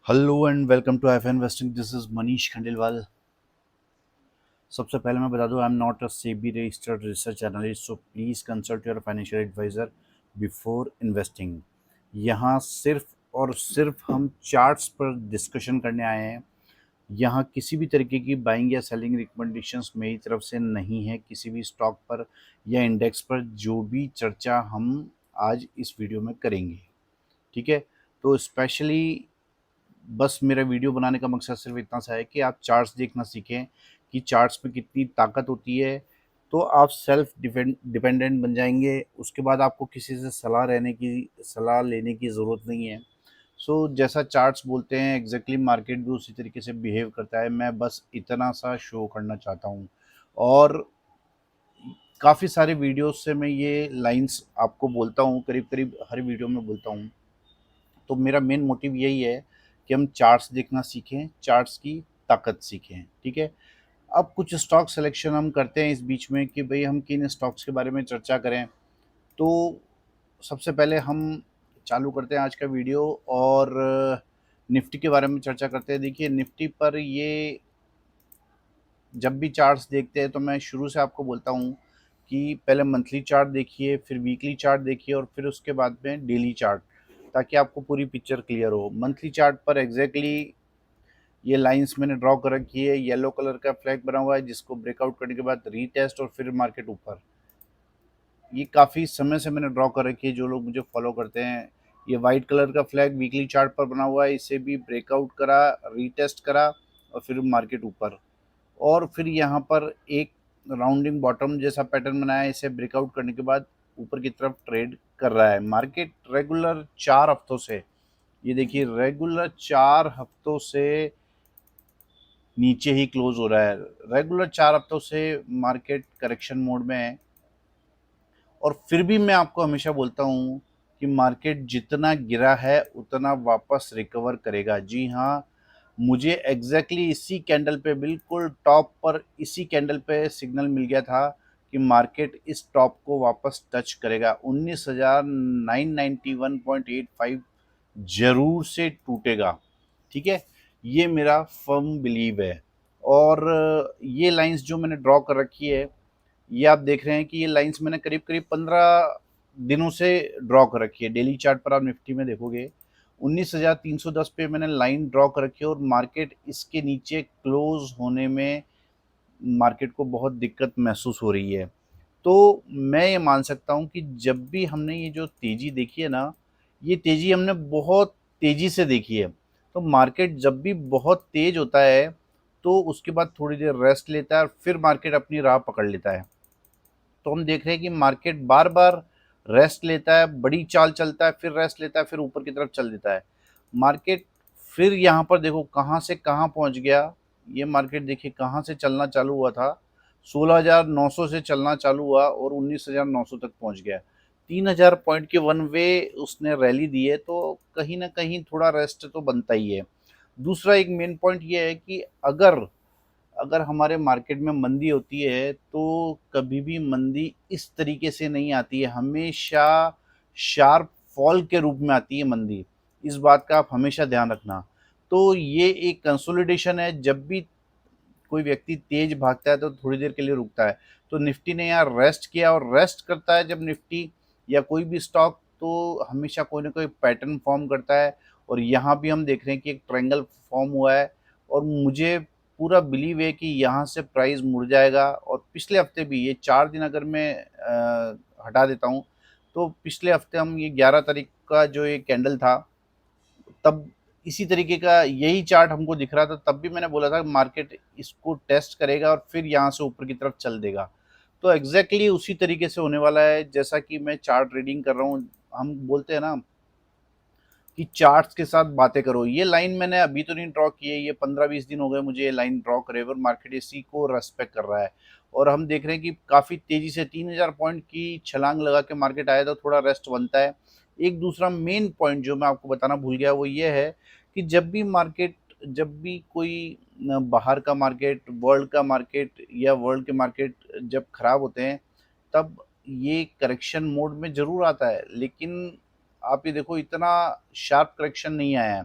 Hello and welcome to F investing. This is Manish Khandelwal. सबसे पहले मैं बता दूं, I am not a SEBI registered research analyst, so please consult your financial adviser before investing. यहाँ सिर्फ और सिर्फ हम चार्ट्स पर डिस्कशन करने आए हैं। यहाँ किसी भी तरीके की बाइंग या सेलिंग रिकमेंडेशंस मेरी तरफ से नहीं है। किसी भी स्टॉक पर या इंडेक्स पर जो भी चर्चा हम आज इस वीडियो में करेंगे, ठीक है। तो स्पेशली बस मेरा वीडियो बनाने का मकसद सिर्फ इतना सा है कि आप चार्ट्स देखना सीखें कि चार्ट्स में कितनी ताकत होती है। तो आप सेल्फ डिपेंडेंट बन जाएंगे। उसके बाद आपको किसी से सलाह लेने की ज़रूरत नहीं है। जैसा चार्ट्स बोलते हैं एग्जैक्टली मार्केट भी उसी तरीके से बिहेव करता है। मैं बस इतना सा शो करना चाहता हूँ। और काफ़ी सारे वीडियोस से मैं ये लाइंस आपको बोलता हूँ, करीब करीब हर वीडियो में बोलता हूँ। तो मेरा मेन मोटिव यही है कि हम चार्ट्स देखना सीखें, चार्ट्स की ताकत सीखें, ठीक है। अब कुछ स्टॉक सिलेक्शन हम करते हैं इस बीच में कि भाई हम किन स्टॉक्स के बारे में चर्चा करें। तो सबसे पहले हम चालू करते हैं आज का वीडियो और निफ्टी के बारे में चर्चा करते हैं। देखिए निफ्टी पर ये जब भी चार्ट्स देखते हैं तो मैं शुरू से आपको बोलता हूँ कि पहले मंथली चार्ट देखिए, फिर वीकली चार्ट देखिए और फिर उसके बाद में डेली चार्ट, ताकि आपको पूरी पिक्चर क्लियर हो। मंथली चार्ट पर एग्जैक्टली ये लाइंस मैंने ड्रॉ कर रखी है। येलो कलर का फ्लैग बना हुआ है जिसको ब्रेकआउट करने के बाद रीटेस्ट और फिर मार्केट ऊपर। ये काफ़ी समय से मैंने ड्रॉ कर रखी है, जो लोग मुझे फॉलो करते हैं। ये वाइट कलर का फ्लैग वीकली चार्ट पर बना हुआ है, इसे भी ब्रेकआउट करा, रीटेस्ट करा और फिर मार्केट ऊपर। और फिर यहाँ पर एक राउंडिंग बॉटम जैसा पैटर्न बनाया है, इसे ब्रेकआउट करने के बाद ऊपर की तरफ ट्रेड कर रहा है। मार्केट रेगुलर 4 हफ्तों से, ये देखिए रेगुलर 4 हफ्तों से नीचे ही क्लोज हो रहा है। रेगुलर 4 हफ्तों से मार्केट करेक्शन मोड में है। और फिर भी मैं आपको हमेशा बोलता हूँ कि मार्केट जितना गिरा है उतना वापस रिकवर करेगा। जी हाँ, मुझे एग्जैक्टली इसी कैंडल पे, बिल्कुल टॉप पर इसी कैंडल पे सिग्नल मिल गया था कि मार्केट इस टॉप को वापस टच करेगा। 19,991.85 जरूर से टूटेगा, ठीक है। ये मेरा फर्म बिलीव है। और ये लाइंस जो मैंने ड्रॉ कर रखी है, ये आप देख रहे हैं कि ये लाइंस मैंने करीब करीब 15 दिनों से ड्रॉ कर रखी है। डेली चार्ट पर आप निफ्टी में देखोगे 19,310 पे मैंने लाइन ड्रॉ कर रखी है और मार्केट इसके नीचे क्लोज होने में मार्केट को बहुत दिक्कत महसूस हो रही है। तो मैं ये मान सकता हूँ कि जब भी हमने ये जो तेज़ी देखी है ना, ये तेज़ी हमने बहुत तेज़ी से देखी है। तो मार्केट जब भी बहुत तेज़ होता है तो उसके बाद थोड़ी देर रेस्ट लेता है और फिर मार्केट अपनी राह पकड़ लेता है। तो हम देख रहे हैं कि मार्केट बार बार रेस्ट लेता है, बड़ी चाल चलता है, फिर रेस्ट लेता है, फिर ऊपर की तरफ चल देता है मार्केट। फिर यहाँ पर देखो कहाँ से कहाँ पहुँच गया। ये मार्केट देखिए कहाँ से चलना चालू हुआ था, 16,900 से चलना चालू हुआ और 19,900 तक पहुँच गया। 3,000 पॉइंट के वन वे उसने रैली दी है, तो कहीं ना कहीं थोड़ा रेस्ट तो बनता ही है। दूसरा एक मेन पॉइंट ये है कि अगर अगर हमारे मार्केट में मंदी होती है तो कभी भी मंदी इस तरीके से नहीं आती है, हमेशा शार्प फॉल के रूप में आती है मंदी। इस बात का आप हमेशा ध्यान रखना। तो ये एक कंसोलिडेशन है। जब भी कोई व्यक्ति तेज भागता है तो थोड़ी देर के लिए रुकता है। तो निफ्टी ने यहाँ रेस्ट किया और रेस्ट करता है जब निफ्टी या कोई भी स्टॉक, तो हमेशा कोई ना कोई पैटर्न फॉर्म करता है। और यहाँ भी हम देख रहे हैं कि एक ट्रायंगल फॉर्म हुआ है और मुझे पूरा बिलीव है कि यहाँ से प्राइस मुड़ जाएगा। और पिछले हफ्ते भी ये 4 दिन अगर मैं हटा देता हूँ, तो पिछले हफ्ते हम ये 11 तारीख का जो ये कैंडल था, तब इसी तरीके का यही चार्ट हमको दिख रहा था। तब भी मैंने बोला था कि मार्केट इसको टेस्ट करेगा और फिर यहाँ से ऊपर की तरफ चल देगा। तो एग्जैक्टली उसी तरीके से होने वाला है जैसा कि मैं चार्ट रीडिंग कर रहा हूँ। हम बोलते हैं ना कि चार्ट्स के साथ बातें करो। ये लाइन मैंने अभी तो नहीं ड्रॉ की है, ये 15-20 दिन हो गए मुझे ये लाइन ड्रॉ करे हुए और मार्केट इसी को रेस्पेक्ट कर रहा है। और हम देख रहे हैं कि काफ़ी तेज़ी से 3,000 पॉइंट की छलांग लगा के मार्केट आया, तो थोड़ा रेस्ट बनता है। एक दूसरा मेन पॉइंट जो मैं आपको बताना भूल गया वो ये है कि जब भी कोई बाहर का मार्केट, वर्ल्ड का मार्केट या वर्ल्ड के मार्केट जब खराब होते हैं, तब ये करेक्शन मोड में ज़रूर आता है। लेकिन आप ये देखो इतना शार्प करेक्शन नहीं आया है।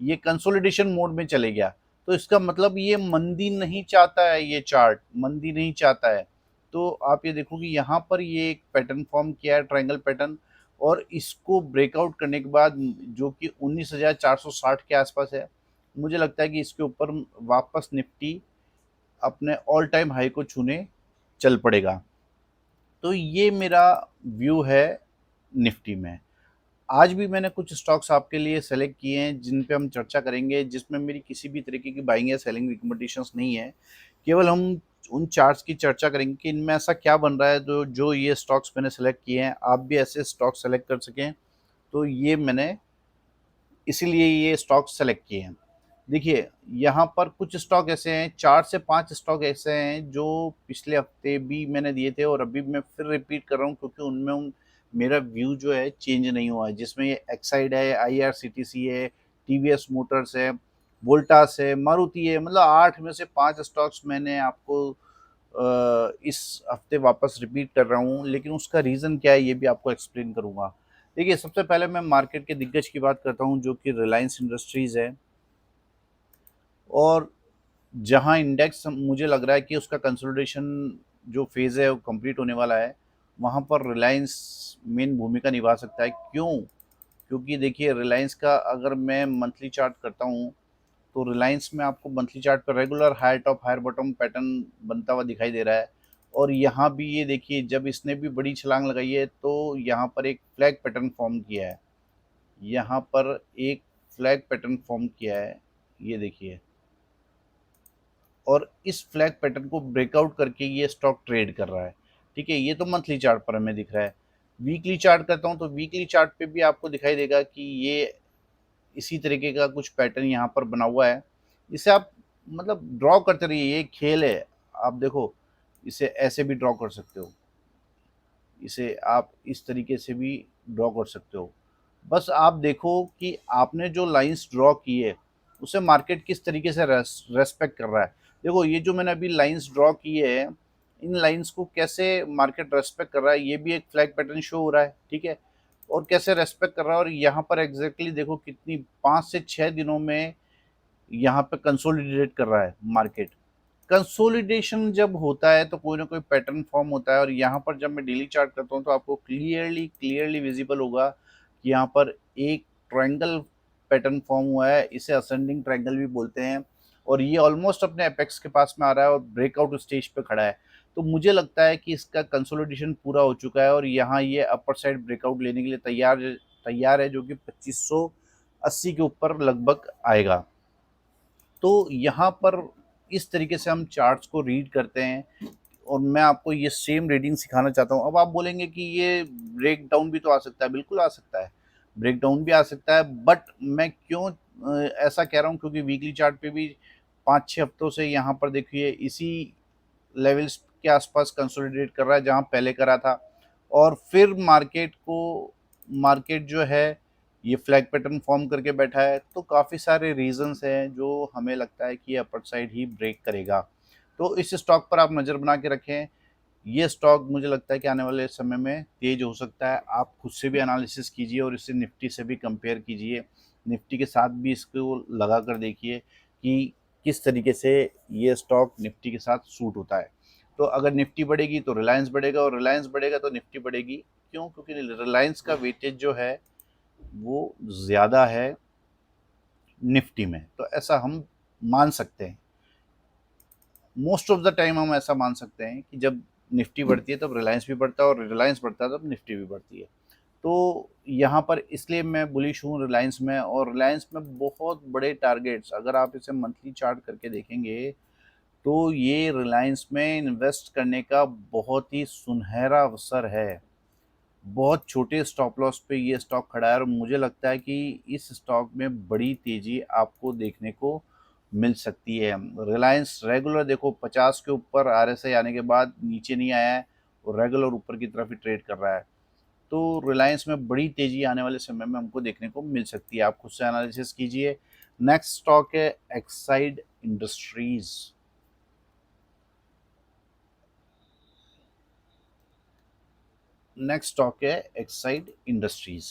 ये कंसोलिडेशन मोड में चले गया। तो इसका मतलब ये मंदी नहीं चाहता है, ये चार्ट मंदी नहीं चाहता है। तो आप ये देखो कि यहाँ पर ये एक पैटर्न फॉर्म किया है, ट्रायंगल पैटर्न, और इसको ब्रेकआउट करने के बाद जो कि 19,460 के आसपास है, मुझे लगता है कि इसके ऊपर वापस निफ्टी अपने ऑल टाइम हाई को छूने चल पड़ेगा। तो ये मेरा व्यू है निफ्टी में। आज भी मैंने कुछ स्टॉक्स आपके लिए सेलेक्ट किए हैं जिन पे हम चर्चा करेंगे, जिसमें मेरी किसी भी तरीके की बाइंग या सेलिंग रिकमेंडेशंस नहीं है। केवल हम उन चार्ट्स की चर्चा करेंगे कि इनमें ऐसा क्या बन रहा है जो जो ये स्टॉक्स मैंने सेलेक्ट किए हैं, आप भी ऐसे स्टॉक्स सेलेक्ट कर सकें। तो ये मैंने इसीलिए ये स्टॉक सेलेक्ट किए हैं। देखिए, यहाँ पर कुछ स्टॉक ऐसे हैं, 4 से 5 स्टॉक ऐसे हैं जो पिछले हफ्ते भी मैंने दिए थे और अभी मैं फिर रिपीट कर रहा हूँ, क्योंकि उनमें मेरा व्यू जो है चेंज नहीं हुआ है। जिसमें ये एक्साइड है, आईआरसीटीसी है, टीवीएस मोटर्स है, वोल्टास है, मारुति है, मतलब 8 में से 5 स्टॉक्स मैंने आपको इस हफ्ते वापस रिपीट कर रहा हूँ। लेकिन उसका रीज़न क्या है, ये भी आपको एक्सप्लेन करूँगा। देखिए, सबसे पहले मैं मार्केट के दिग्गज की बात करता हूँ, जो कि रिलायंस इंडस्ट्रीज़ है। और जहाँ इंडेक्स मुझे लग रहा है कि उसका कंसोलिडेशन जो फेज़ है वो कंप्लीट होने वाला है, वहाँ पर रिलायंस मेन भूमिका निभा सकता है। क्यों? क्योंकि देखिए, रिलायंस का अगर मैं मंथली चार्ट करता हूँ, तो रिलायंस में आपको मंथली चार्ट पर regular higher top higher bottom pattern बनता हुआ दिखाई दे रहा है। और यहाँ भी ये देखिए, जब इसने भी बड़ी छलांग लगाई है तो यहाँ पर एक फ्लैग पैटर्न फॉर्म किया है। यहाँ पर एक फ्लैग पैटर्न फॉर्म किया है, ये देखिए। और इस फ्लैग पैटर्न को ब्रेकआउट करके ये स्टॉक ट्रेड कर रहा है। ठीक है, ये तो मंथली चार्ट पर हमें दिख रहा है। वीकली चार्ट करता हूँ तो वीकली चार्ट पे भी आपको दिखाई देगा कि ये इसी तरीके का कुछ पैटर्न यहाँ पर बना हुआ है। इसे आप मतलब ड्रॉ करते रहिए, ये खेल है। आप देखो, इसे ऐसे भी ड्रॉ कर सकते हो, इसे आप इस तरीके से भी ड्रॉ कर सकते हो। बस आप देखो कि आपने जो लाइंस ड्रॉ की है, उसे मार्केट किस तरीके से रेस्पेक्ट कर रहा है। देखो, ये जो मैंने अभी लाइंस ड्रॉ की है, इन लाइंस को कैसे मार्केट रेस्पेक्ट कर रहा है, ये भी एक फ्लैग पैटर्न शो हो रहा है। ठीक है, और कैसे रेस्पेक्ट कर रहा है, और यहाँ पर एग्जैक्टली देखो कितनी 5 से 6 दिनों में यहाँ पे कंसोलिडेट कर रहा है मार्केट। कंसोलिडेशन जब होता है तो कोई ना कोई पैटर्न फॉर्म होता है, और यहाँ पर जब मैं डेली चार्ट करता हूँ तो आपको क्लियरली क्लियरली विजिबल होगा कि यहाँ पर एक ट्रायंगल पैटर्न फॉर्म हुआ है, इसे असेंडिंग ट्रायंगल भी बोलते हैं। और ये ऑलमोस्ट अपने एपेक्स के पास में आ रहा है और ब्रेकआउट स्टेज पे खड़ा है। तो मुझे लगता है कि इसका कंसोलिडेशन पूरा हो चुका है और यहाँ ये अपर साइड ब्रेकआउट लेने के लिए तैयार है, जो कि 2580 के ऊपर लगभग आएगा। तो यहाँ पर इस तरीके से हम चार्ट्स को रीड करते हैं, और मैं आपको ये सेम रीडिंग सिखाना चाहता हूँ। अब आप बोलेंगे कि ये ब्रेक डाउन भी तो आ सकता है, बिल्कुल आ सकता है, ब्रेक डाउन भी आ सकता है। बट मैं क्यों ऐसा कह रहा हूँ, क्योंकि वीकली चार्ट पे भी 5-6 हफ्तों से यहाँ पर देखिए इसी लेवल्स के आसपास कंसोलिडेट कर रहा है जहाँ पहले करा था। और फिर मार्केट जो है ये फ्लैग पैटर्न फॉर्म करके बैठा है। तो काफ़ी सारे रीजंस हैं जो हमें लगता है कि ये अपर साइड ही ब्रेक करेगा। तो इस स्टॉक पर आप नज़र बना के रखें। ये स्टॉक मुझे लगता है कि आने वाले समय में तेज हो सकता है। आप खुद से भी एनालिसिस कीजिए और इसे निफ्टी से भी कंपेयर कीजिए। निफ्टी के साथ भी इसको लगा कर देखिए कि किस तरीके से ये स्टॉक निफ्टी के साथ सूट होता है। तो अगर निफ्टी बढ़ेगी तो रिलायंस बढ़ेगा, और रिलायंस बढ़ेगा तो निफ्टी बढ़ेगी। क्यों? क्योंकि रिलायंस का वेटेज जो है वो ज़्यादा है निफ्टी में। तो ऐसा हम मान सकते हैं, मोस्ट ऑफ द टाइम हम ऐसा मान सकते हैं कि जब निफ्टी बढ़ती है तब रिलायंस भी बढ़ता है, और रिलायंस बढ़ता है तब निफ्टी भी बढ़ती है। तो यहाँ पर इसलिए मैं बुलिश हूँ रिलायंस में। और रिलायंस में बहुत बड़े टारगेट्स, अगर आप इसे मंथली चार्ट करके देखेंगे तो ये रिलायंस में इन्वेस्ट करने का बहुत ही सुनहरा अवसर है। बहुत छोटे स्टॉप लॉस पे ये स्टॉक खड़ा है, और मुझे लगता है कि इस स्टॉक में बड़ी तेजी आपको देखने को मिल सकती है। रिलायंस रेगुलर देखो 50 के ऊपर आरएसआई आने के बाद नीचे नहीं आया है, और रेगुलर ऊपर की तरफ ही ट्रेड कर रहा है। तो रिलायंस में बड़ी तेजी आने वाले समय में हमको देखने को मिल सकती है। आप खुद से एनालिसिस कीजिए। नेक्स्ट स्टॉक है एक्साइड इंडस्ट्रीज। नेक्स्ट स्टॉक है एक्साइड इंडस्ट्रीज।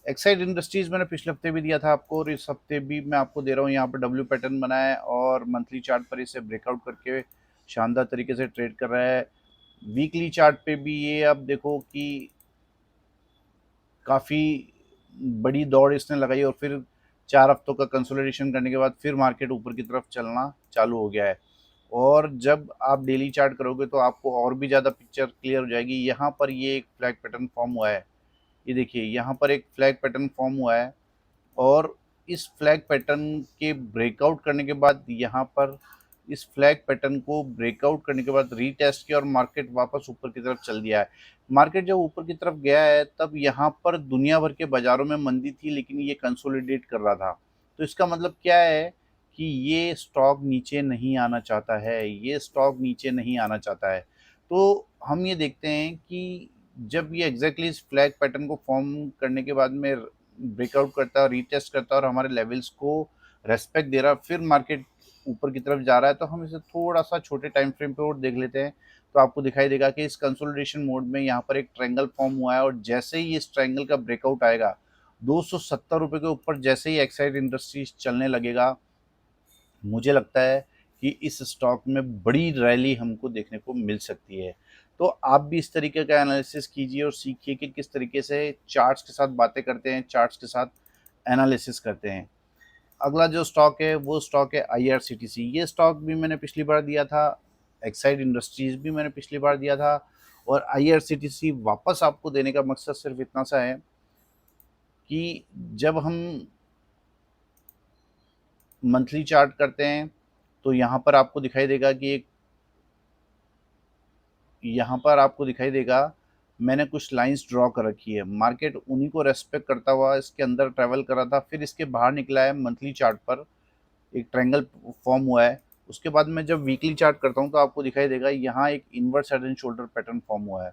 एक्साइड इंडस्ट्रीज मैंने पिछले हफ्ते भी दिया था आपको, और इस हफ्ते भी मैं आपको दे रहा हूँ। यहाँ पर डब्ल्यू पैटर्न बना है और मंथली चार्ट पर इसे ब्रेकआउट करके शानदार तरीके से ट्रेड कर रहा है। वीकली चार्ट पे भी ये आप देखो कि काफ़ी बड़ी दौड़ इसने लगाई और फिर 4 हफ्तों का कंसोलिडेशन करने के बाद फिर मार्केट ऊपर की तरफ चलना चालू हो गया है। और जब आप डेली चार्ट करोगे तो आपको और भी ज़्यादा पिक्चर क्लियर हो जाएगी। यहाँ पर ये एक फ्लैग पैटर्न फॉर्म हुआ है, ये देखिए यहाँ पर एक फ्लैग पैटर्न फॉर्म हुआ है, और इस फ्लैग पैटर्न के ब्रेकआउट करने के बाद यहाँ पर इस फ्लैग पैटर्न को ब्रेकआउट करने के बाद रीटेस्ट किया और मार्केट वापस ऊपर की तरफ चल दिया है। मार्केट जब ऊपर की तरफ गया है तब यहाँ पर दुनिया भर के बाज़ारों में मंदी थी, लेकिन ये कंसोलिडेट कर रहा था। तो इसका मतलब क्या है कि ये स्टॉक नीचे नहीं आना चाहता है, ये स्टॉक नीचे नहीं आना चाहता है। तो हम ये देखते हैं कि जब ये एग्जैक्टली इस फ्लैग पैटर्न को फॉर्म करने के बाद में ब्रेकआउट करता है, रीटेस्ट करता है और हमारे लेवल्स को रेस्पेक्ट दे रहा है, फिर मार्केट ऊपर की तरफ जा रहा है, तो हम इसे थोड़ा सा छोटे टाइम फ्रेम पे और देख लेते हैं। तो आपको दिखाई देगा कि इस कंसोलिडेशन मोड में यहाँ पर एक ट्रायंगल फॉर्म हुआ है, और जैसे ही इस ट्रायंगल का ब्रेकआउट आएगा 270 रुपये के ऊपर जैसे ही एक्साइड इंडस्ट्रीज चलने लगेगा, मुझे लगता है कि इस स्टॉक में बड़ी रैली हमको देखने को मिल सकती है। तो आप भी इस तरीके का एनालिसिस कीजिए और सीखिए कि किस तरीके से चार्ट्स के साथ बातें करते हैं, चार्ट्स के साथ एनालिसिस करते हैं। अगला जो स्टॉक है वो स्टॉक है आईआरसीटीसी। ये स्टॉक भी मैंने पिछली बार दिया था, एक्साइड इंडस्ट्रीज भी मैंने पिछली बार दिया था, और आईआरसीटीसी वापस आपको देने का मकसद सिर्फ इतना सा है कि जब हम मंथली चार्ट करते हैं तो यहाँ पर आपको दिखाई देगा कि एक यहाँ पर आपको दिखाई देगा मैंने कुछ लाइंस ड्रॉ कर रखी है। मार्केट उन्हीं को रेस्पेक्ट करता हुआ इसके अंदर ट्रेवल कर रहा था, फिर इसके बाहर निकला है। मंथली चार्ट पर एक ट्रायंगल फॉर्म हुआ है। उसके बाद मैं जब वीकली चार्ट करता हूँ तो आपको दिखाई देगा यहाँ एक inverse head and shoulder pattern form हुआ है।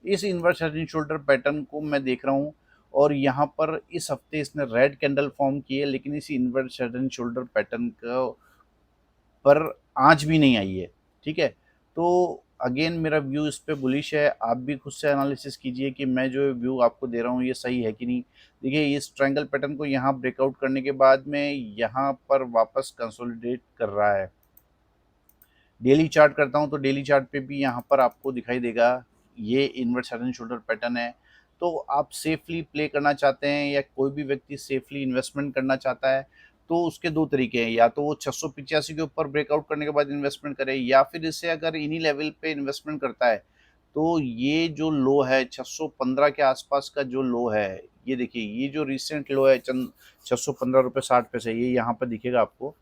इस inverse head and shoulder pattern को मैं देख रहा हूँ, और यहाँ पर इस हफ्ते इसने रेड कैंडल फॉर्म की है, लेकिन इस inverse head and shoulder pattern का पर आज भी नहीं आई है। ठीक है, तो अगेन मेरा व्यू इस पे बुलिश है। आप भी खुद से एनालिसिस कीजिए कि मैं जो व्यू आपको दे रहा हूँ ये सही है कि नहीं। देखिए इस ट्रायंगल पैटर्न को यहाँ ब्रेकआउट करने के बाद में यहाँ पर वापस कंसोलिडेट कर रहा है। डेली चार्ट करता हूँ तो डेली चार्ट पे भी यहाँ पर आपको दिखाई देगा ये inverse head and shoulder pattern है। तो आप सेफली प्ले करना चाहते हैं या कोई भी व्यक्ति सेफली इन्वेस्टमेंट करना चाहता है तो उसके दो तरीके हैं, या तो वो 685 के ऊपर ब्रेकआउट करने के बाद इन्वेस्टमेंट करे, या फिर इसे अगर इन्हीं लेवल पे इन्वेस्टमेंट करता है तो ये जो लो है 615 के आसपास का जो लो है, ये देखिए ये जो रिसेंट लो है चंद 615 रुपये 60 पैसे, ये यहाँ पर दिखेगा आपको।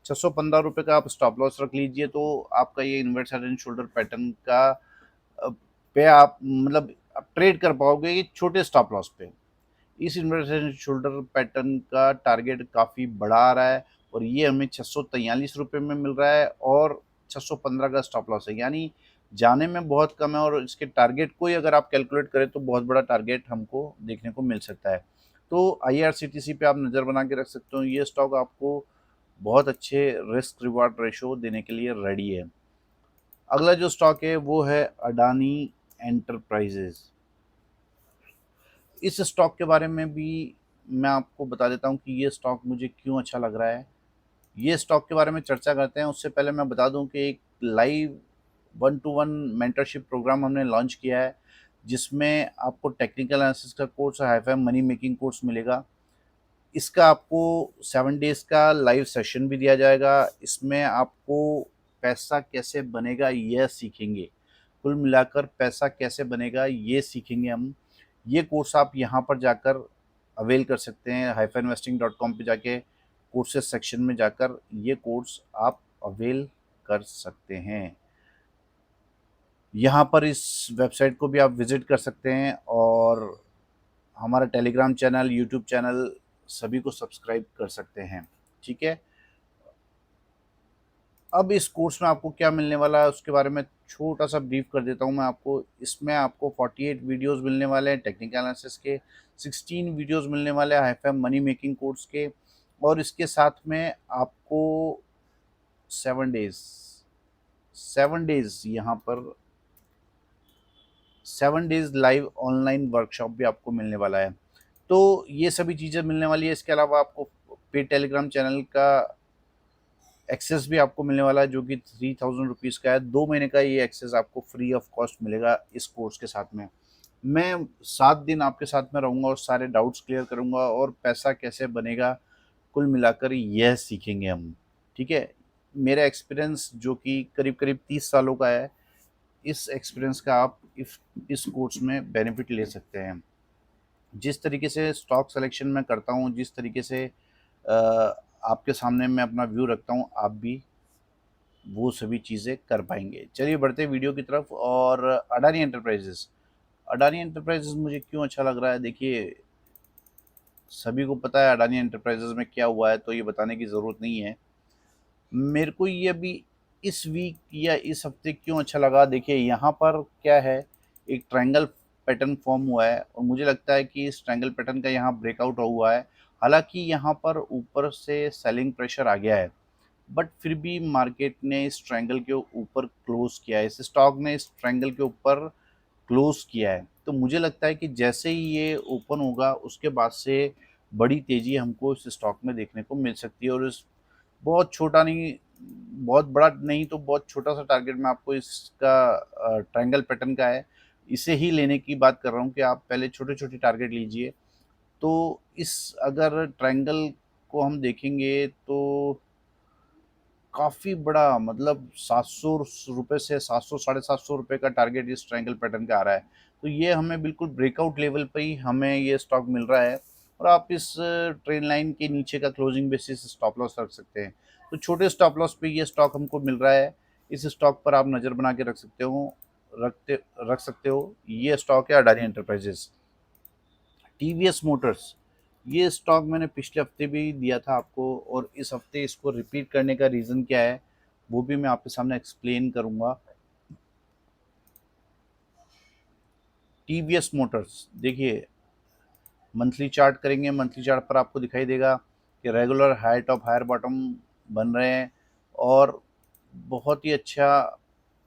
615 रुपये का आप स्टॉप लॉस रख लीजिए, तो आपका ये inverse head and shoulder pattern का पे आप मतलब आप ट्रेड कर पाओगे ये छोटे स्टॉप लॉस पे। इस inverse head and shoulder pattern का टारगेट काफ़ी बड़ा आ रहा है, और ये हमें 643 रुपये में मिल रहा है, और 615 का स्टॉप लॉस है, यानी जाने में बहुत कम है, और इसके टारगेट को ही अगर आप कैलकुलेट करें तो बहुत बड़ा टारगेट हमको देखने को मिल सकता है। तो आईआरसीटीसी पे आप नज़र बना के रख सकते हो। ये स्टॉक आपको बहुत अच्छे रिस्क रिवार्ड रेशो देने के लिए रेडी है। अगला जो स्टॉक है वो है अडानी एंटरप्राइजेज। इस स्टॉक के बारे में भी मैं आपको बता देता हूँ कि ये स्टॉक मुझे क्यों अच्छा लग रहा है। ये स्टॉक के बारे में चर्चा करते हैं उससे पहले मैं बता दूं कि एक लाइव 1-to-1 मेंटरशिप प्रोग्राम हमने लॉन्च किया है, जिसमें आपको टेक्निकल एनालिसिस का कोर्स और हाईफाई मनी मेकिंग कोर्स मिलेगा। इसका आपको 7 डेज़ का लाइव सेशन भी दिया जाएगा। इसमें आपको पैसा कैसे बनेगा यह सीखेंगे। कुल मिलाकर पैसा कैसे बनेगा ये सीखेंगे हम। ये कोर्स आप यहाँ पर जाकर अवेल कर सकते हैं, hyphainvesting.com पे जाके कोर्सेज सेक्शन में जाकर ये कोर्स आप अवेल कर सकते हैं। यहाँ पर इस वेबसाइट को भी आप विज़िट कर सकते हैं, और हमारा टेलीग्राम चैनल, यूट्यूब चैनल सभी को सब्सक्राइब कर सकते हैं। ठीक है, अब इस कोर्स में आपको क्या मिलने वाला है उसके बारे में छोटा सा ब्रीफ कर देता हूँ मैं आपको। इसमें आपको 48 वीडियोस मिलने वाले हैं टेक्निकल एनालिसिस के, 16 वीडियोस मिलने वाले हैं हाईफाई मनी मेकिंग कोर्स के, और इसके साथ में आपको 7 डेज 7 डेज यहाँ पर 7 डेज लाइव ऑनलाइन वर्कशॉप भी आपको मिलने वाला है। तो ये सभी चीज़ें मिलने वाली है। इसके अलावा आपको पे टेलीग्राम चैनल का एक्सेस भी आपको मिलने वाला है, जो कि 3000 रुपीज़ का है। 2 महीने का ये एक्सेस आपको फ्री ऑफ कॉस्ट मिलेगा इस कोर्स के साथ में। मैं 7 दिन आपके साथ में रहूँगा और सारे डाउट्स क्लियर करूँगा, और पैसा कैसे बनेगा कुल मिलाकर यह सीखेंगे हम। ठीक है, मेरा एक्सपीरियंस जो कि करीब करीब 30 सालों का है, इस एक्सपीरियंस का आप इस कोर्स में बेनिफिट ले सकते हैं। जिस तरीके से स्टॉक सिलेक्शन मैं करता हूँ, जिस तरीके से आपके सामने मैं अपना व्यू रखता हूँ, आप भी वो सभी चीज़ें कर पाएंगे। चलिए बढ़ते हैं वीडियो की तरफ। और अडानी एंटरप्राइजेस मुझे क्यों अच्छा लग रहा है, देखिए सभी को पता है अडानी एंटरप्राइजेस में क्या हुआ है, तो ये बताने की ज़रूरत नहीं है। मेरे को ये अभी इस वीक या इस हफ्ते क्यों अच्छा लगा, देखिए यहाँ पर क्या है, एक ट्रायंगल पैटर्न फॉर्म हुआ है, और मुझे लगता है कि इस ट्रायंगल पैटर्न का यहाँ ब्रेकआउट हुआ है। हालांकि यहाँ पर ऊपर से सेलिंग प्रेशर आ गया है, बट फिर भी मार्केट ने इस ट्रायंगल के ऊपर क्लोज किया है, इस स्टॉक ने इस ट्रायंगल के ऊपर क्लोज किया है। तो मुझे लगता है कि जैसे ही ये ओपन होगा, उसके बाद से बड़ी तेज़ी हमको इस स्टॉक में देखने को मिल सकती है। और इस बहुत छोटा नहीं, बहुत बड़ा नहीं, तो बहुत छोटा-सा टारगेट मैं आपको इसका ट्रायंगल पैटर्न का है, इसे ही लेने की बात कर रहा हूँ कि आप पहले छोटे-छोटे टारगेट लीजिए। तो इस अगर ट्रायंगल को हम देखेंगे तो काफ़ी बड़ा, मतलब 700 रुपए से 700 साढ़े 700 रुपए का टारगेट इस ट्रायंगल पैटर्न का आ रहा है। तो ये हमें बिल्कुल ब्रेकआउट लेवल पे ही हमें ये स्टॉक मिल रहा है, और आप इस ट्रेंड लाइन के नीचे का क्लोजिंग बेसिस स्टॉप लॉस रख सकते हैं। तो छोटे स्टॉप लॉस पे ये स्टॉक हमको मिल रहा है। इस स्टॉक पर आप नज़र बना के रखते रख सकते हो। ये स्टॉक है अडानी एंटरप्राइजेस। टीवीएस मोटर्स, ये स्टॉक मैंने पिछले हफ्ते भी दिया था आपको, और इस हफ्ते इसको रिपीट करने का रीज़न क्या है वो भी मैं आपके सामने एक्सप्लेन करूंगा। टीवीएस मोटर्स देखिए, मंथली चार्ट करेंगे, मंथली चार्ट पर आपको दिखाई देगा कि regular high top higher bottom बन रहे हैं, और बहुत ही अच्छा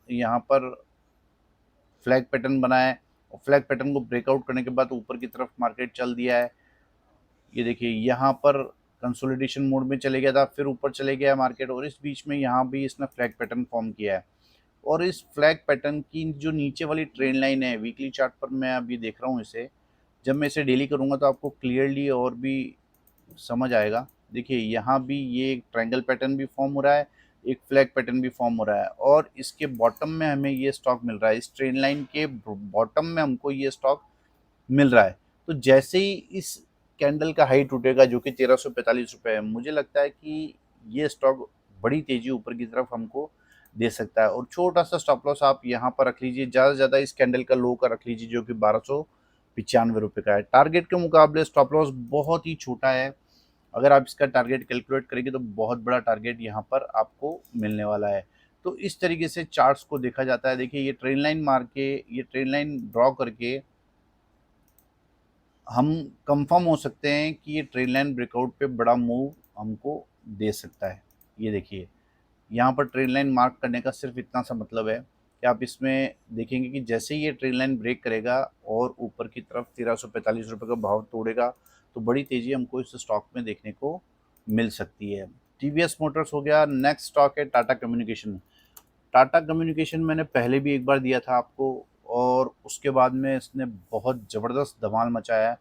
यहाँ पर फ्लैग पैटर्न बना है, और फ्लैग पैटर्न को ब्रेकआउट करने के बाद ऊपर की तरफ मार्केट चल दिया है। ये देखिए यहाँ पर कंसोलिडेशन मोड में चले गया था, फिर ऊपर चले गया मार्केट, और इस बीच में यहाँ भी इसने फ्लैग पैटर्न फॉर्म किया है। और इस फ्लैग पैटर्न की जो नीचे वाली ट्रेंड लाइन है, वीकली चार्ट पर मैं अभी देख रहा हूँ इसे, जब मैं इसे डेली करूँगा तो आपको क्लियरली और भी समझ आएगा। देखिए यहाँ भी ये एक ट्रायंगल पैटर्न भी फॉर्म हो रहा है, एक फ्लैग पैटर्न भी फॉर्म हो रहा है, और इसके बॉटम में हमें ये स्टॉक मिल रहा है, इस ट्रेंड लाइन के बॉटम में हमको ये स्टॉक मिल रहा है। तो जैसे ही इस कैंडल का हाई टूटेगा, जो कि 1345 रुपये है, मुझे लगता है कि ये स्टॉक बड़ी तेज़ी ऊपर की तरफ हमको दे सकता है। और छोटा सा स्टॉप लॉस आप यहाँ पर रख लीजिए, ज़्यादा से ज़्यादा इस कैंडल का लो का रख लीजिए, जो कि 1295 रुपये का है। टारगेट के मुकाबले स्टॉप लॉस बहुत ही छोटा है। अगर आप इसका टारगेट कैलकुलेट करेंगे तो बहुत बड़ा टारगेट यहाँ पर आपको मिलने वाला है। तो इस तरीके से चार्ट्स को देखा जाता है। देखिए ये ट्रेंड लाइन मार के, ये ट्रेंड लाइन ड्रॉ करके हम कंफर्म हो सकते हैं कि ये ट्रेन लाइन ब्रेकआउट पे बड़ा मूव हमको दे सकता है। ये देखिए यहाँ पर ट्रेन लाइन मार्क करने का सिर्फ इतना सा मतलब है कि आप इसमें देखेंगे कि जैसे ही ये ट्रेन लाइन ब्रेक करेगा और ऊपर की तरफ 1345 रुपये का भाव तोड़ेगा, तो बड़ी तेज़ी हमको इस स्टॉक में देखने को मिल सकती है। टीवीएस मोटर्स हो गया। नेक्स्ट स्टॉक है टाटा कम्युनिकेशन। टाटा कम्युनिकेशन मैंने पहले भी एक बार दिया था आपको, और उसके बाद में इसने बहुत ज़बरदस्त धमाल मचाया है,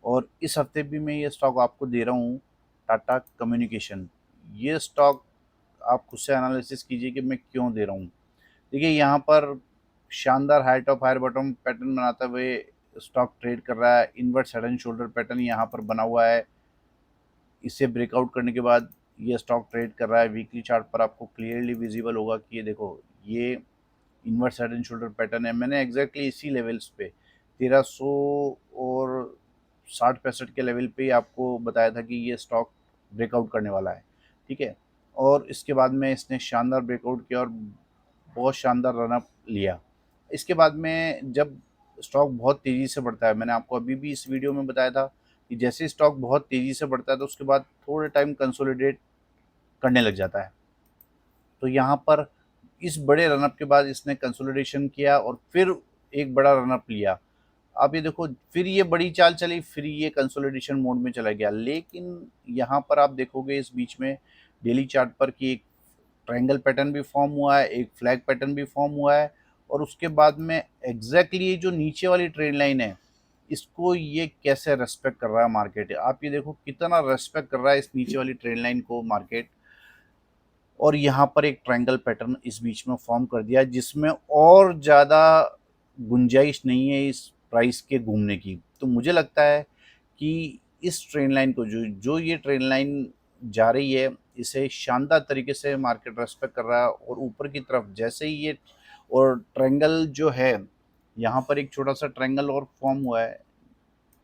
और इस हफ्ते भी मैं ये स्टॉक आपको दे रहा हूँ, टाटा कम्युनिकेशन। ये स्टॉक आप खुद से एनालिसिस कीजिए कि मैं क्यों दे रहा हूँ। देखिए यहाँ पर शानदार high top higher bottom pattern बनाते हुए स्टॉक ट्रेड कर रहा है। Invert head and shoulder pattern यहाँ पर बना हुआ है। इसे ब्रेकआउट करने के बाद ये स्टॉक ट्रेड कर रहा है। वीकली चार्ट पर आपको क्लियरली विजिबल होगा कि ये देखो, ये invert head and shoulder pattern है। मैंने एग्जैक्टली इसी लेवल्स पे 1300 और 60-65 के लेवल पे ही आपको बताया था कि ये स्टॉक ब्रेकआउट करने वाला है। ठीक है, और इसके बाद में इसने शानदार ब्रेकआउट किया और बहुत शानदार रनअप लिया। इसके बाद में जब स्टॉक बहुत तेज़ी से बढ़ता है, मैंने आपको अभी भी इस वीडियो में बताया था कि जैसे स्टॉक बहुत तेज़ी से बढ़ता है तो उसके बाद थोड़े टाइम कंसोलिडेट करने लग जाता है। तो यहाँ पर इस बड़े रनअप के बाद इसने कंसोलिडेशन किया और फिर एक बड़ा रनअप लिया। आप ये देखो, फिर ये बड़ी चाल चली, फिर ये कंसोलिडेशन मोड में चला गया। लेकिन यहाँ पर आप देखोगे इस बीच में डेली चार्ट पर कि एक ट्रायंगल पैटर्न भी फॉर्म हुआ है, एक फ्लैग पैटर्न भी फॉर्म हुआ है, और उसके बाद में एग्जैक्टली जो नीचे वाली ट्रेंड लाइन है, इसको ये कैसे रेस्पेक्ट कर रहा है मार्केट। आप ये देखो कितना रेस्पेक्ट कर रहा है इस नीचे वाली ट्रेंड लाइन को मार्केट, और यहाँ पर एक ट्रायंगल पैटर्न इस बीच में फॉर्म कर दिया, जिसमें और ज़्यादा गुंजाइश नहीं है इस प्राइस के घूमने की। तो मुझे लगता है कि इस ट्रेन लाइन को जो जो ये ट्रेन लाइन जा रही है, इसे शानदार तरीके से मार्केट रेस्पेक्ट कर रहा है, और ऊपर की तरफ जैसे ही ये और ट्रायंगल जो है, यहाँ पर एक छोटा सा ट्रायंगल और फॉर्म हुआ है,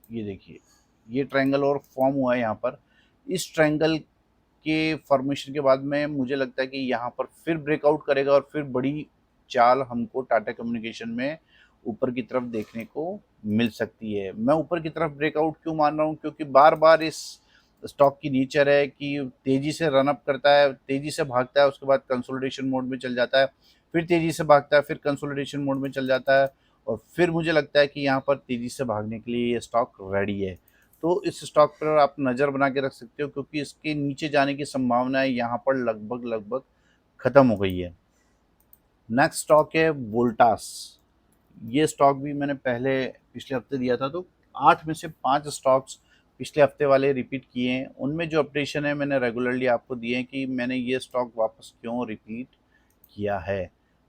ये देखिए, ये ट्रायंगल और फॉर्म हुआ है यहाँ पर। इस ट्रायंगल के फॉर्मेशन के बाद में मुझे लगता है कि यहाँ पर फिर ब्रेकआउट करेगा, और फिर बड़ी चाल हमको टाटा कम्युनिकेशन में ऊपर की तरफ देखने को मिल सकती है। मैं ऊपर की तरफ ब्रेकआउट क्यों मान रहा हूँ, क्योंकि बार बार इस स्टॉक की नेचर है कि तेजी से रन अप करता है, तेजी से भागता है, उसके बाद कंसोलिडेशन मोड में चल जाता है, फिर तेजी से भागता है, फिर कंसोलिडेशन मोड में चल जाता है, और फिर मुझे लगता है कि यहाँ पर तेजी से भागने के लिए ये स्टॉक रेडी है। तो इस स्टॉक पर आप नज़र बना के रख सकते हो, क्योंकि इसके नीचे जाने की संभावनाएं यहाँ पर लगभग लगभग ख़त्म हो गई है। नेक्स्ट स्टॉक है वोल्टास। ये स्टॉक भी मैंने पहले पिछले हफ्ते दिया था, तो 8 में से 5 स्टॉक्स पिछले हफ्ते वाले रिपीट किए हैं। उनमें जो अपडेशन है मैंने रेगुलरली आपको दिए हैं कि मैंने ये स्टॉक वापस क्यों रिपीट किया है।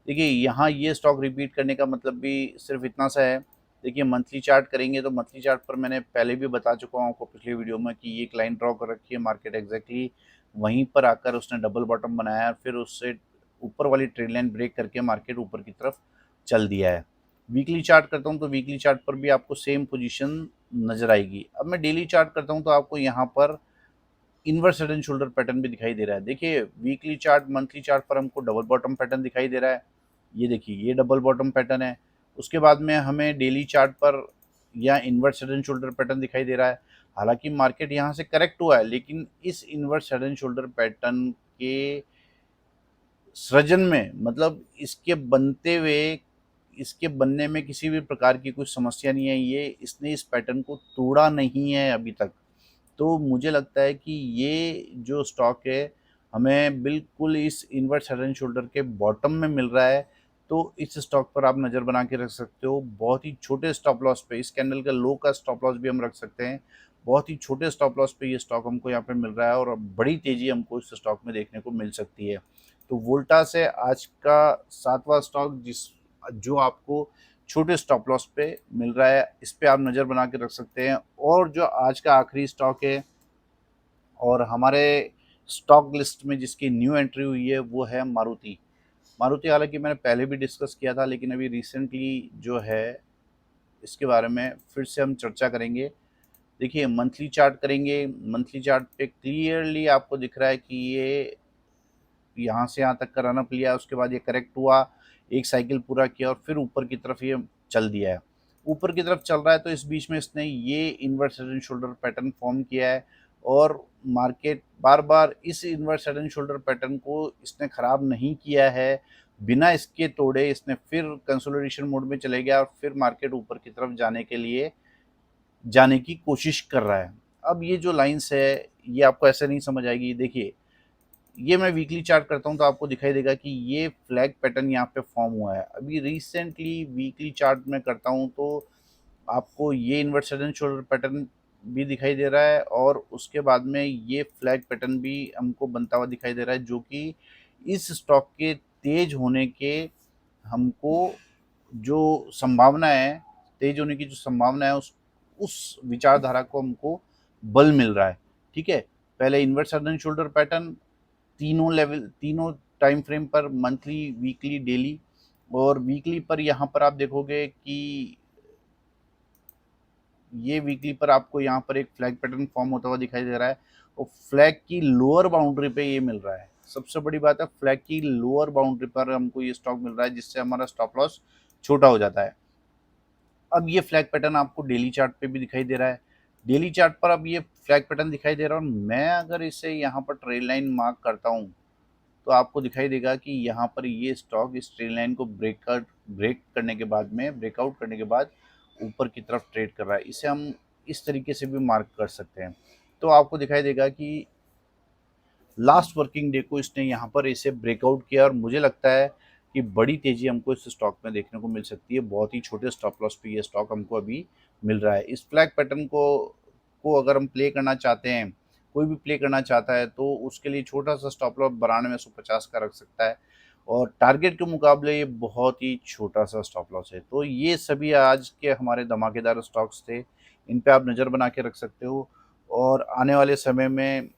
देखिए, यहाँ ये स्टॉक रिपीट करने का मतलब भी सिर्फ इतना सा है। देखिए, मंथली चार्ट करेंगे तो मंथली चार्ट पर मैंने पहले भी बता चुका हूँ आपको पिछले वीडियो में कि ये एक लाइन ड्रॉ कर रखी है, मार्केट एग्जैक्टली वहीं पर आकर उसने डबल बॉटम बनाया, फिर उससे ऊपर वाली ट्रेंड लाइन ब्रेक करके मार्केट ऊपर की तरफ चल दिया है। वीकली चार्ट करता हूँ तो वीकली चार्ट पर भी आपको सेम पोजीशन नज़र आएगी। अब मैं डेली चार्ट करता हूँ तो आपको यहाँ पर inverse head and shoulder pattern भी दिखाई दे रहा है। देखिए, वीकली चार्ट मंथली चार्ट पर हमको डबल बॉटम पैटर्न दिखाई दे रहा है। ये देखिए, ये डबल बॉटम पैटर्न है। उसके बाद में हमें डेली चार्ट पर या inverse head and shoulder pattern दिखाई दे रहा है। हालांकि मार्केट यहाँ से करेक्ट हुआ है, लेकिन इस inverse head and shoulder pattern के सृजन में, मतलब इसके बनने में किसी भी प्रकार की कोई समस्या नहीं है। ये इसने इस पैटर्न को तोड़ा नहीं है अभी तक। तो मुझे लगता है कि ये जो स्टॉक है, हमें बिल्कुल इस इनवर्स हेड एंड शोल्डर के बॉटम में मिल रहा है। तो इस स्टॉक पर आप नज़र बना के रख सकते हो। बहुत ही छोटे स्टॉप लॉस पे, इस कैंडल का लो का स्टॉप लॉस भी हम रख सकते हैं। बहुत ही छोटे स्टॉप लॉस पे ये स्टॉक हमको यहाँ पे मिल रहा है, और अब बड़ी तेज़ी हमको इस स्टॉक में देखने को मिल सकती है। तो वोल्टास है आज का 7वां स्टॉक जो आपको छोटे स्टॉप लॉस पे मिल रहा है। इस पे आप नज़र बना के रख सकते हैं। और जो आज का आखिरी स्टॉक है और हमारे स्टॉक लिस्ट में जिसकी न्यू एंट्री हुई है, वो है मारुति। मारुति हालांकि मैंने पहले भी डिस्कस किया था, लेकिन अभी रिसेंटली जो है इसके बारे में फिर से हम चर्चा करेंगे। देखिए, मंथली चार्ट करेंगे, मंथली चार्ट पे क्लियरली आपको दिख रहा है कि ये यहाँ से यहाँ तक का रन अप लिया, उसके बाद ये करेक्ट हुआ, एक साइकिल पूरा किया, और फिर ऊपर की तरफ ये चल दिया है। ऊपर की तरफ चल रहा है, तो इस बीच में इसने ये inverse head and shoulder pattern form किया है, और मार्केट बार बार इस inverse head and shoulder pattern को इसने ख़राब नहीं किया है। बिना इसके तोड़े इसने फिर कंसोलिडेशन मोड में चले गया, और फिर मार्केट ऊपर की तरफ जाने की कोशिश कर रहा है। अब ये जो लाइंस है, ये आपको ऐसे नहीं समझ आएगी। देखिए, ये मैं वीकली चार्ट करता हूँ तो आपको दिखाई देगा कि ये फ्लैग पैटर्न यहाँ पे फॉर्म हुआ है। अभी रिसेंटली वीकली चार्ट में करता हूँ तो आपको ये inverse head and shoulder pattern भी दिखाई दे रहा है, और उसके बाद में ये फ्लैग पैटर्न भी हमको बनता हुआ दिखाई दे रहा है, जो कि इस स्टॉक के तेज होने के हमको जो संभावना है, तेज होने की जो संभावना है, उस विचारधारा को हमको बल मिल रहा है। ठीक है, पहले inverse head and shoulder pattern तीनों टाइम फ्रेम पर, मंथली, वीकली, डेली, और वीकली पर यहाँ पर आप देखोगे कि ये वीकली पर आपको यहाँ पर एक फ्लैग पैटर्न फॉर्म होता हुआ दिखाई दे रहा है, और फ्लैग की लोअर बाउंड्री पे ये मिल रहा है। सबसे बड़ी बात है, फ्लैग की लोअर बाउंड्री पर हमको ये स्टॉक मिल रहा है, जिससे हमारा स्टॉप लॉस छोटा हो जाता है। अब ये फ्लैग पैटर्न आपको डेली चार्ट पे भी दिखाई दे रहा है। डेली चार्ट पर अब ये फ्लैग पैटर्न दिखाई दे रहा है, और मैं अगर इसे यहाँ पर ट्रेल लाइन मार्क करता हूँ तो आपको दिखाई देगा कि यहाँ पर ये स्टॉक इस ट्रेल लाइन को ब्रेक करने के बाद में, ब्रेकआउट करने के बाद ऊपर की तरफ ट्रेड कर रहा है। इसे हम इस तरीके से भी मार्क कर सकते हैं। तो आपको दिखाई देगा कि लास्ट वर्किंग डे को इसने यहाँ पर इसे ब्रेकआउट किया और मुझे लगता है कि बड़ी तेज़ी हमको इस स्टॉक में देखने को मिल सकती है। बहुत ही छोटे स्टॉप लॉस पे ये स्टॉक हमको अभी मिल रहा है। इस फ्लैग पैटर्न को अगर हम प्ले करना चाहते हैं, कोई भी प्ले करना चाहता है, तो उसके लिए छोटा-सा स्टॉप लॉस 9250 का रख सकता है और टारगेट के मुकाबले ये बहुत ही छोटा-सा स्टॉप लॉस है। तो ये सभी आज के हमारे धमाकेदार स्टॉक्स थे। इन पे आप नज़र बना के रख सकते हो और आने वाले समय में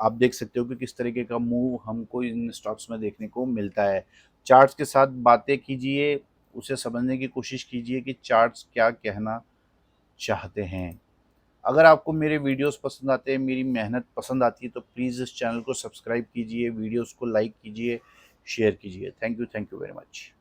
आप देख सकते हो कि किस तरीके का मूव हमको इन स्टॉक्स में देखने को मिलता है। चार्ट्स के साथ बातें कीजिए, उसे समझने की कोशिश कीजिए कि चार्ट्स क्या कहना चाहते हैं। अगर आपको मेरे वीडियोस पसंद आते हैं, मेरी मेहनत पसंद आती है, तो प्लीज़ इस चैनल को सब्सक्राइब कीजिए, वीडियोस को लाइक कीजिए, शेयर कीजिए। Thank you very much.